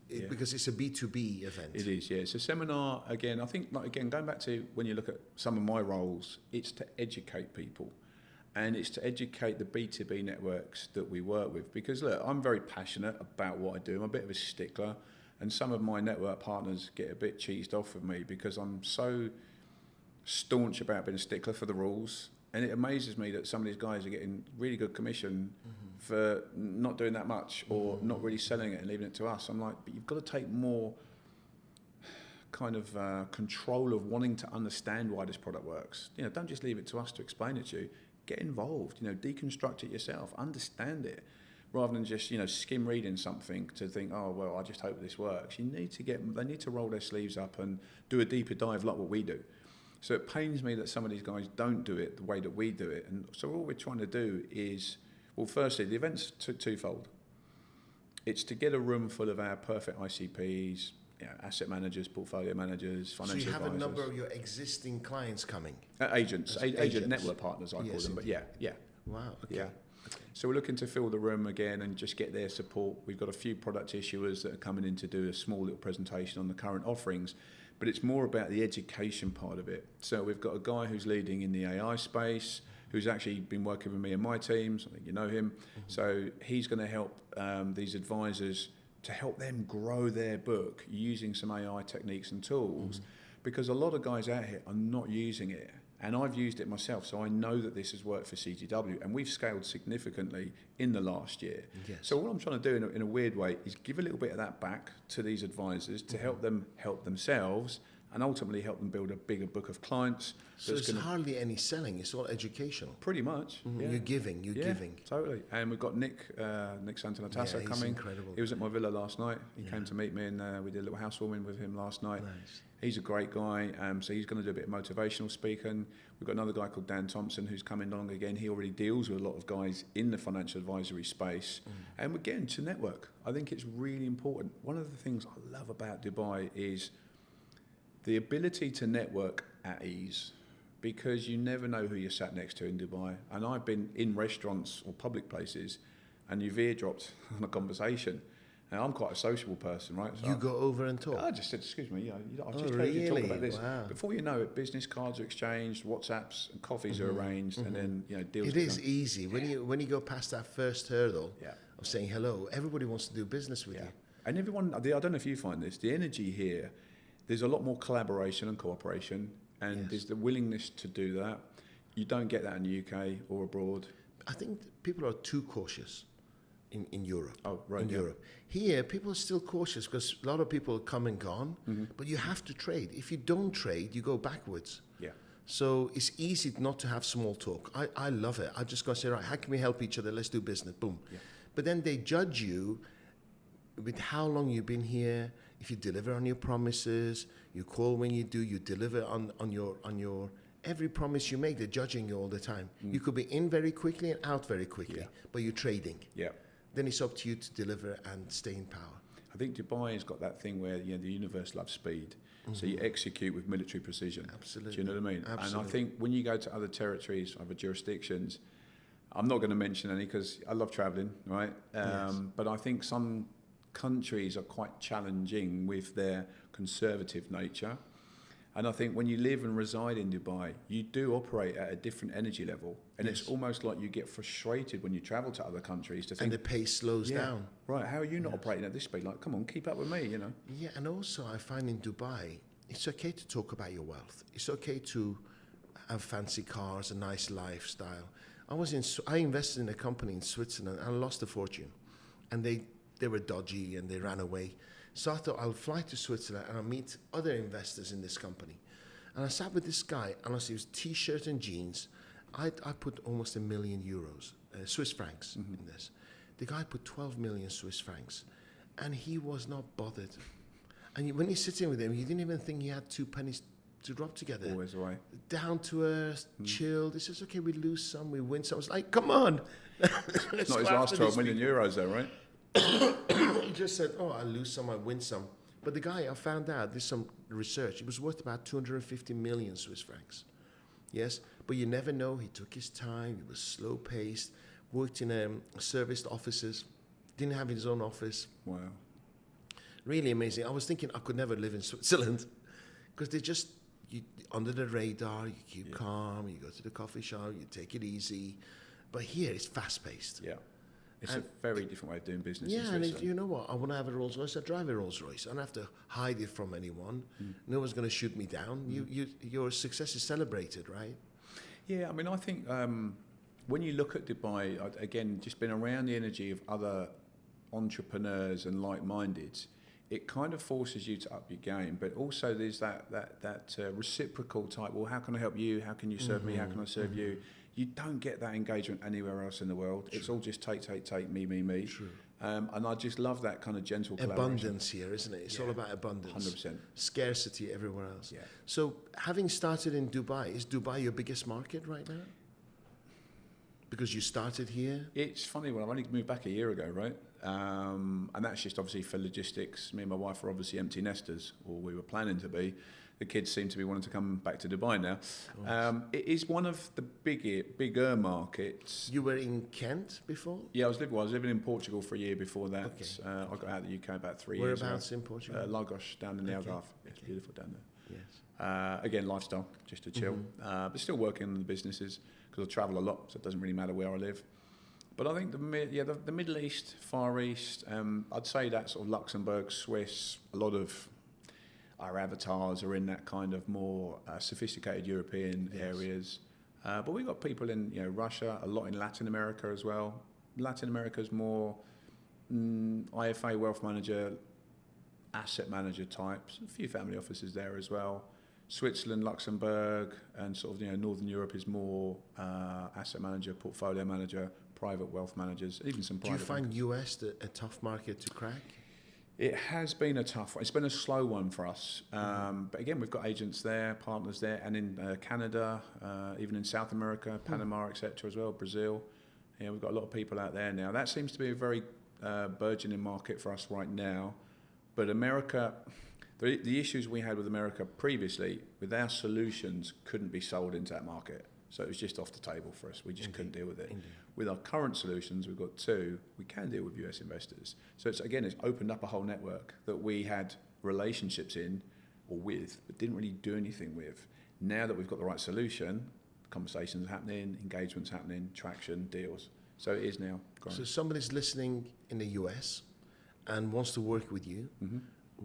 Because it's a B2B event. It is, yeah. It's a seminar, again, I think, going back to when you look at some of my roles, it's to educate people. And it's to educate the B2B networks that we work with. Because, look, I'm very passionate about what I do. I'm a bit of a stickler. And some of my network partners get a bit cheesed off with me because I'm so staunch about being a stickler for the rules. And it amazes me that some of these guys are getting really good commission for not doing that much or not really selling it and leaving it to us. I'm like, but you've got to take more kind of control of wanting to understand why this product works. You know, don't just leave it to us to explain it to you. Get involved, you know, deconstruct it yourself, understand it, rather than just, you know, skim reading something to think, oh, well, I just hope this works. They need to roll their sleeves up and do a deeper dive like what we do. So it pains me that some of these guys don't do it the way that we do it. And so all we're trying to do is, well, firstly, the event's twofold. It's to get a room full of our perfect ICPs, you know, asset managers, portfolio managers, financial advisors. So you have a number of your existing clients coming? Agent network partners, I call them. But yeah. Wow, okay. Yeah. Okay. So we're looking to fill the room again and just get their support. We've got a few product issuers that are coming in to do a small little presentation on the current offerings. But it's more about the education part of it. So we've got a guy who's leading in the AI space, who's actually been working with me and my teams. I think you know him. So he's going to help these advisors to help them grow their book using some AI techniques and tools, because a lot of guys out here are not using it. And I've used it myself, so I know that this has worked for CGW, and we've scaled significantly in the last year. Yes. So what I'm trying to do in a weird way is give a little bit of that back to these advisors to help them help themselves and ultimately help them build a bigger book of clients. So it's hardly any selling, it's all educational. Pretty much. Yeah. You're giving. Totally. And we've got Nick Santanatassa coming. Incredible. He was at my villa last night. He came to meet me, and we did a little housewarming with him last night. Nice. He's a great guy, so he's going to do a bit of motivational speaking. We've got another guy called Dan Thompson who's coming along again. He already deals with a lot of guys in the financial advisory space. And again, to network. I think it's really important. One of the things I love about Dubai is the ability to network at ease, because you never know who you're sat next to in Dubai. And I've been in restaurants or public places and you've eardropped on a conversation. And I'm quite a sociable person, right? So You go over and talk? I just said, excuse me, I've Oh, just heard you talk really? about this. Wow. Before you know it, business cards are exchanged, WhatsApps and coffees are arranged, and then deals. It is easy when you go past that first hurdle Yeah. of saying hello. Everybody wants to do business with you. And everyone, I don't know if you find this, the energy here, there's a lot more collaboration and cooperation, and there's the willingness to do that. You don't get that in the UK or abroad. I think people are too cautious in Europe. Oh, right. In Europe. Here, people are still cautious because a lot of people come and gone, but you have to trade. If you don't trade, you go backwards. Yeah. So it's easy not to have small talk. I love it. I just go say, right, how can we help each other? Let's do business. Boom. Yeah. But then they judge you with how long you've been here, if you deliver on your promises, you call when you do, you deliver on your every promise you make. They're judging you all the time. You could be in very quickly and out very quickly, but you're trading. Yeah. Then it's up to you to deliver and stay in power. I think Dubai has got that thing where the universe loves speed, so you execute with military precision. Absolutely. Do you know what I mean? Absolutely. And I think when you go to other territories, other jurisdictions, I'm not going to mention any because I love travelling, right? But I think some countries are quite challenging with their conservative nature. And I think when you live and reside in Dubai, you do operate at a different energy level. And it's almost like you get frustrated when you travel to other countries to think... And the pace slows down. Right, how are you not operating at this speed? Like, come on, keep up with me, Yeah, and also I find in Dubai, it's okay to talk about your wealth. It's okay to have fancy cars, a nice lifestyle. I invested in a company in Switzerland and I lost a fortune. And they were dodgy and they ran away. So I thought I'll fly to Switzerland and I'll meet other investors in this company. And I sat with this guy, honestly, it was t-shirt and jeans. I put almost €1 million, Swiss francs in this. The guy put 12 million Swiss francs and he was not bothered. And when you're sitting with him, you didn't even think he had 2 pennies to drop together. Always away. Down to earth, chilled. He says, okay, we lose some, we win some. I was like, come on. It's not his last 12 million euros though, right? He just said, oh, I lose some, I win some. But the guy, I found out, there's some research, it was worth about 250 million Swiss francs. Yes, but you never know. He took his time, he was slow-paced, worked in serviced offices, didn't have his own office. Wow. Really amazing. I was thinking I could never live in Switzerland because they just, under the radar, you keep calm, you go to the coffee shop, you take it easy. But here it's fast-paced. Yeah. It's a very different way of doing business. Yeah, in and Switzerland. you know what? I want to have a Rolls Royce. I drive a Rolls Royce. I don't have to hide it from anyone. No one's going to shoot me down. Your success is celebrated, right? Yeah, I mean, I think when you look at Dubai, again, just been around the energy of other entrepreneurs and like-mindeds, it kind of forces you to up your game. But also there's that reciprocal type, well, how can I help you? How can you serve me? How can I serve you? You don't get that engagement anywhere else in the world. True. It's all just take, me. True. And I just love that kind of gentle collaboration. Abundance here, isn't it? It's all about abundance. 100%. Scarcity everywhere else. Yeah. So having started in Dubai, is Dubai your biggest market right now? Because you started here? It's funny, I've only moved back a year ago, right? And that's just obviously for logistics. Me and my wife are obviously empty nesters, or we were planning to be. The kids seem to be wanting to come back to Dubai now. It is one of the bigger markets. You were in Kent before? Yeah, I was living in Portugal for a year before that. Okay. I got out of the UK about 3 years ago. Whereabouts in Portugal? Lagos, down in the Algarve. It's beautiful down there. Yes. Again, lifestyle, just to chill. But still working on the businesses because I travel a lot, so it doesn't really matter where I live. But I think the Middle East, Far East, I'd say that sort of Luxembourg, Swiss, a lot of our avatars are in that kind of more sophisticated European areas. But we've got people in Russia, a lot in Latin America as well. Latin America's more IFA, wealth manager, asset manager types, a few family offices there as well. Switzerland, Luxembourg, and sort of Northern Europe is more asset manager, portfolio manager, private wealth managers, even some private. Do you find US a tough market to crack? It has been a tough one. It's been a slow one for us. But again, we've got agents there, partners there, and in Canada, even in South America, Panama, etc. as well, Brazil. Yeah, we've got a lot of people out there now. That seems to be a very burgeoning market for us right now. But America, the issues we had with America previously, with our solutions, couldn't be sold into that market. So it was just off the table for us. We just couldn't deal with it. Indeed. With our current solutions, we've got two. We can deal with US investors. So it's opened up a whole network that we had relationships in or with, but didn't really do anything with. Now that we've got the right solution, conversations happening, engagements happening, traction, deals. So it is now growing. So somebody's listening in the US and wants to work with you. Mm-hmm.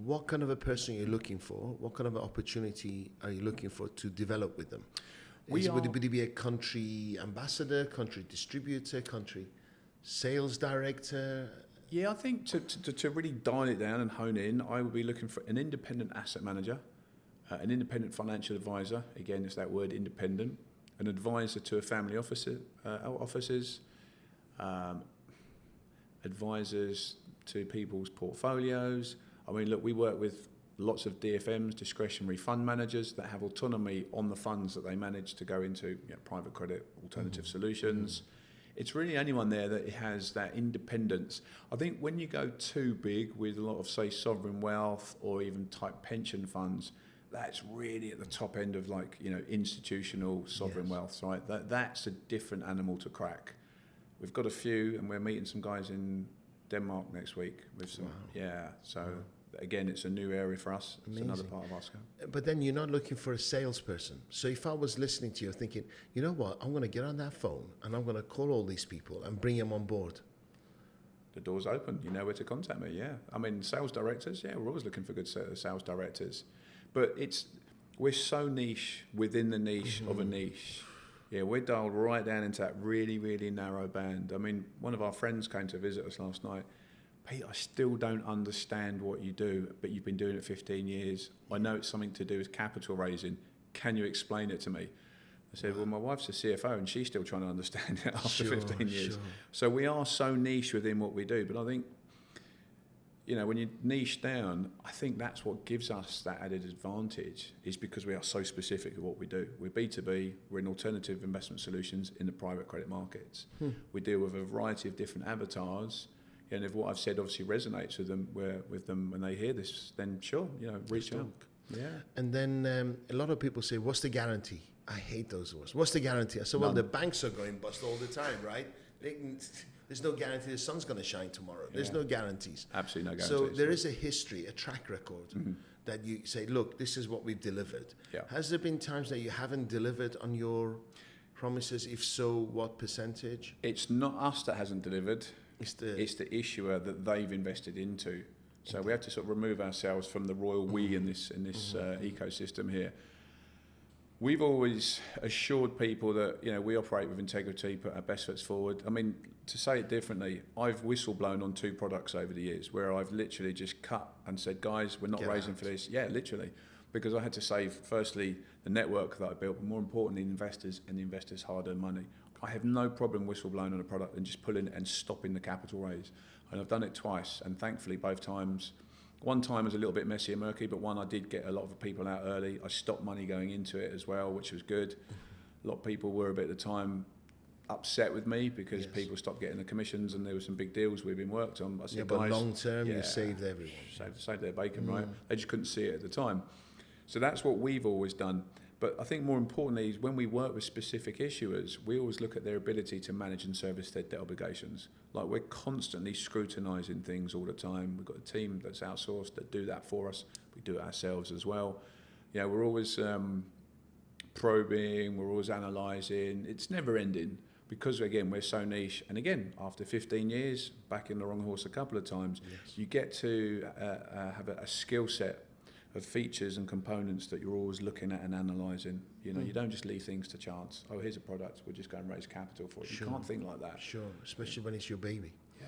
What kind of a person are you looking for? What kind of an opportunity are you looking for to develop with them? Would it be a country ambassador, country distributor, country sales director? Yeah, I think to really dial it down and hone in, I would be looking for an independent asset manager, an independent financial advisor. Again, it's that word independent. An advisor to a family offices, advisors to people's portfolios. I mean, look, we work with lots of DFMs, discretionary fund managers, that have autonomy on the funds that they manage to go into, private credit, alternative solutions. It's really anyone there that has that independence. I think when you go too big with a lot of, say, sovereign wealth or even type pension funds, that's really at the top end of institutional sovereign wealth, right? That's a different animal to crack. We've got a few, and we're meeting some guys in Denmark next week with some, so again, it's a new area for us. It's another part of our scope. But then you're not looking for a salesperson. So if I was listening to you thinking, you know what, I'm going to get on that phone and I'm going to call all these people and bring them on board. The door's open. You know where to contact me, yeah. I mean, sales directors, we're always looking for good sales directors. But we're so niche within the niche of a niche. Yeah, we're dialed right down into that really, really narrow band. I mean, one of our friends came to visit us last night. Pete, I still don't understand what you do, but you've been doing it 15 years. I know it's something to do with capital raising. Can you explain it to me? I said, well, my wife's a CFO and she's still trying to understand it after 15 years. Sure. So we are so niche within what we do. But I think, when you niche down, I think that's what gives us that added advantage, is because we are so specific at what we do. We're B2B, we're in alternative investment solutions in the private credit markets. We deal with a variety of different avatars. And if what I've said obviously resonates with them when they hear this, then sure, reach out. Yeah. And then a lot of people say, what's the guarantee? I hate those words. What's the guarantee? I said, well, the banks are going bust all the time, right? There's no guarantee the sun's going to shine tomorrow. There's no guarantees. Absolutely no guarantees. So there is a history, a track record that you say, look, this is what we've delivered. Yeah. Has there been times that you haven't delivered on your promises? If so, what percentage? It's not us that hasn't delivered. It's the issuer that they've invested into. So we have to sort of remove ourselves from the royal we in this ecosystem here. We've always assured people that we operate with integrity, put our best foot forward. I mean, to say it differently, I've whistleblown on 2 products over the years where I've literally just cut and said, guys, we're not raising for this. Yeah, literally, because I had to save firstly the network that I built, but more importantly, investors and the investors' hard-earned money. I have no problem whistleblowing on a product and just pulling it and stopping the capital raise. And I've done it twice, and thankfully both times. One time was a little bit messy and murky, but one I did get a lot of people out early. I stopped money going into it as well, which was good. A lot of people were a bit at the time upset with me because people stopped getting the commissions and there were some big deals we've been worked on. But I said, but long term, you saved everyone. Saved their bacon, right? They just couldn't see it at the time. So that's what we've always done. But I think more importantly is when we work with specific issuers, we always look at their ability to manage and service their debt obligations. Like we're constantly scrutinising things all the time. We've got a team that's outsourced that do that for us. We do it ourselves as well. We're always probing, we're always analysing. It's never ending because, again, we're so niche. And again, after 15 years, back in the wrong horse a couple of times, you get to have a skill set of features and components that you're always looking at and analysing. You don't just leave things to chance. Oh, here's a product, we'll just go and raise capital for it. You can't think like that. Sure, especially when it's your baby. Yeah.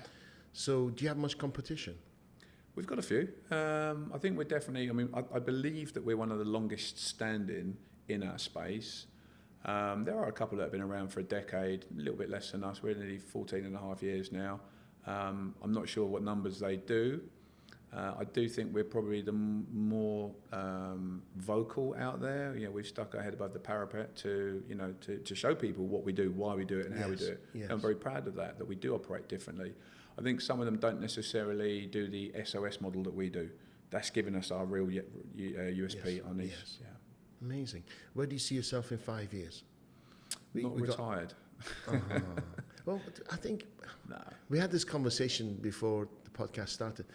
So do you have much competition? We've got a few. I think we're definitely, I believe that we're one of the longest standing in our space. There are a couple that have been around for a decade, a little bit less than us. We're nearly 14 and a half years now. I'm not sure what numbers they do. I do think we're probably the more vocal out there. We've stuck our head above the parapet to show people what we do, why we do it, and how we do it. Yes. I'm very proud of that we do operate differently. I think some of them don't necessarily do the SOS model that we do. That's given us our real USP, our niche. Yes. Yeah. Amazing. Where do you see yourself in 5 years? Not retired. Well, I think No. we had this conversation before the podcast started.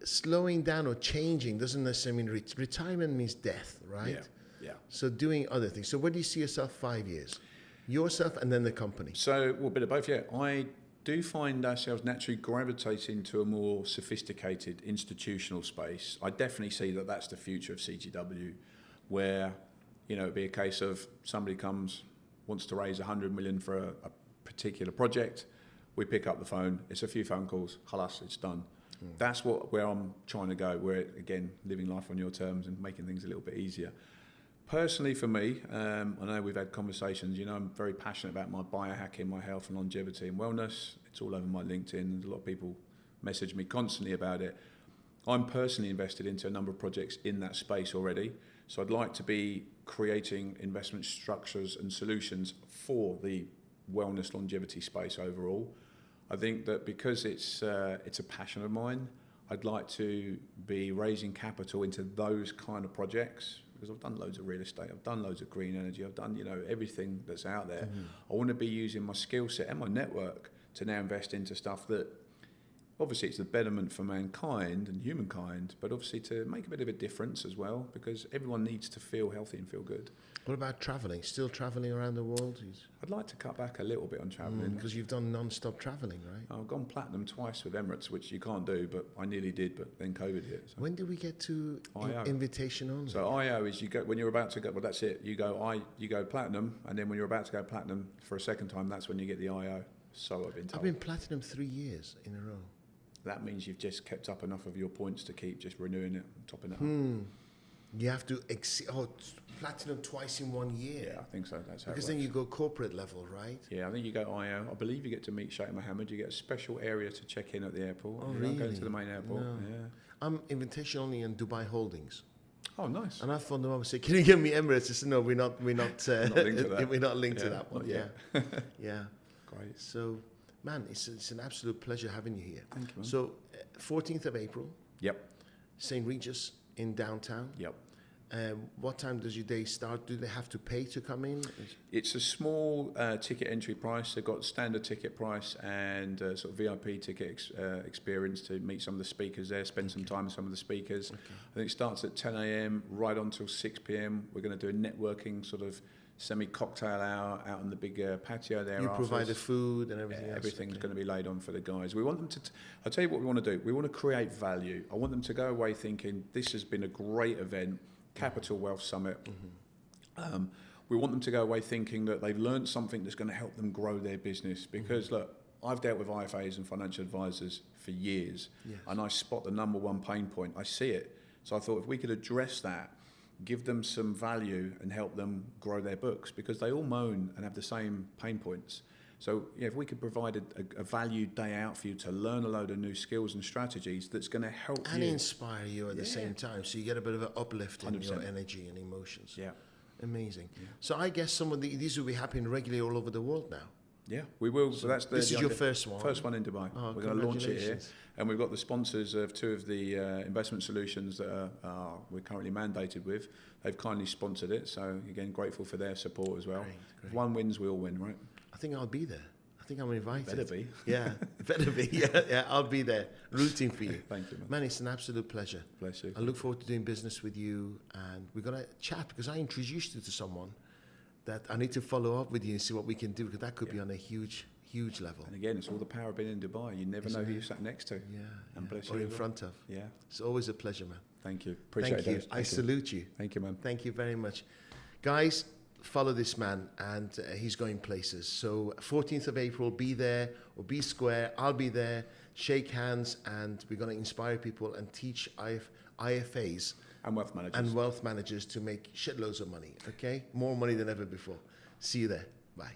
Slowing down or changing doesn't necessarily mean retirement means death, right? Yeah. So doing other things. So where do you see yourself 5 years? Yourself and then the company. So, well, a bit of both, yeah. I do find ourselves naturally gravitating to a more sophisticated institutional space. I definitely see that that's the future of CGW, where, it'd be a case of somebody wants to raise 100 million for a particular project. We pick up the phone. It's a few phone calls. Halas, it's done. That's where I'm trying to go. We're, again, living life on your terms and making things a little bit easier. Personally, for me, I know we've had conversations. I'm very passionate about my biohacking, my health and longevity and wellness. It's all over my LinkedIn. There's a lot of people message me constantly about it. I'm personally invested into a number of projects in that space already. So I'd like to be creating investment structures and solutions for the wellness longevity space overall. I think that because it's a passion of mine, I'd like to be raising capital into those kind of projects, because I've done loads of real estate, I've done loads of green energy, I've done everything that's out there. I want to be using my skill set and my network to now invest into stuff that obviously it's the betterment for mankind and humankind, but obviously to make a bit of a difference as well, because everyone needs to feel healthy and feel good. What about traveling? Still traveling around the world? I'd like to cut back a little bit on traveling. Because you've done non-stop traveling, right? I've gone platinum twice with Emirates, which you can't do, but I nearly did, but then COVID hit. So. When did we get to invitation only? So IO is you go when you're about to go. Well, that's it. You go platinum, and then when you're about to go platinum for a second time, that's when you get the IO. So I've been told. I've been platinum 3 years in a row. That means you've just kept up enough of your points to keep just renewing it, and topping it up. You have to platinum twice in 1 year. Yeah, I think so. That's how because it then works. you go corporate level, right? Yeah, I think you go IO. I believe you get to meet Sheikh Mohammed. You get a special area to check in at the airport. Oh, you really? don't go to the main airport. No. Yeah. I'm invitation only in Dubai Holdings. Oh, nice. And I phoned them up and said, "Can you give me Emirates?" They said, "No, we're not linked to that. We're not linked to that one." Yeah. Yeah. Great. So, man, it's an absolute pleasure having you here. Thank you, man. So, 14th of April, Yep. St. Regis in downtown. Yep. What time does your day start? Do they have to pay to come in? It's a small ticket entry price. They've got standard ticket price and sort of VIP ticket experience to meet some of the speakers there, spend some time with some of the speakers. Okay. I think it starts at 10 a.m. right on till 6 p.m. We're going to do a networking sort of semi-cocktail hour out on the big patio there. You provide the food and everything else? Everything's going to be laid on for the guys. We want them to, I'll tell you what we want to do. We want to create value. I want them to go away thinking this has been a great event, Capital Wealth Summit. We want them to go away thinking that they've learned something that's going to help them grow their business. Because look, I've dealt with IFAs and financial advisors for years, and I spot the number one pain point. I see it. So I thought if we could address that, give them some value and help them grow their books, because they all moan and have the same pain points. So if we could provide a valued day out for you to learn a load of new skills and strategies that's going to help and you. inspire you at the same time, so you get a bit of an uplift in 100%. your energy and emotions. Yeah. Amazing. Yeah. So I guess some of these will be happening regularly all over the world now. Yeah, we will. So that's this is your first one. First one in Dubai. Oh, we're going to launch it here, and we've got the sponsors of two of the investment solutions that we're currently mandated with. They've kindly sponsored it, so again, grateful for their support as well. Great. If one wins, we all win, right? I think I'll be there. I think I'm invited. Better be. Yeah, better be. Yeah, I'll be there, rooting for you. Thank you, man. Man, it's an absolute pleasure. Bless you. I look forward to doing business with you, and we're going to chat, because I introduced you to someone that I need to follow up with you and see what we can do, because that could be on a huge level. And again, it's all the power of being in Dubai. You never know who you sat next to. Yeah. And bless or you. in front of. Yeah. It's always a pleasure, man. Thank you. Appreciate it. Thank you. I salute you. Thank you, man. Thank you very much. Guys, follow this man, and he's going places. So 14th of April, be there or be square. I'll be there. Shake hands, and we're going to inspire people and teach IFAs and wealth managers to make shitloads of money. Okay? More money than ever before. See you there. Bye.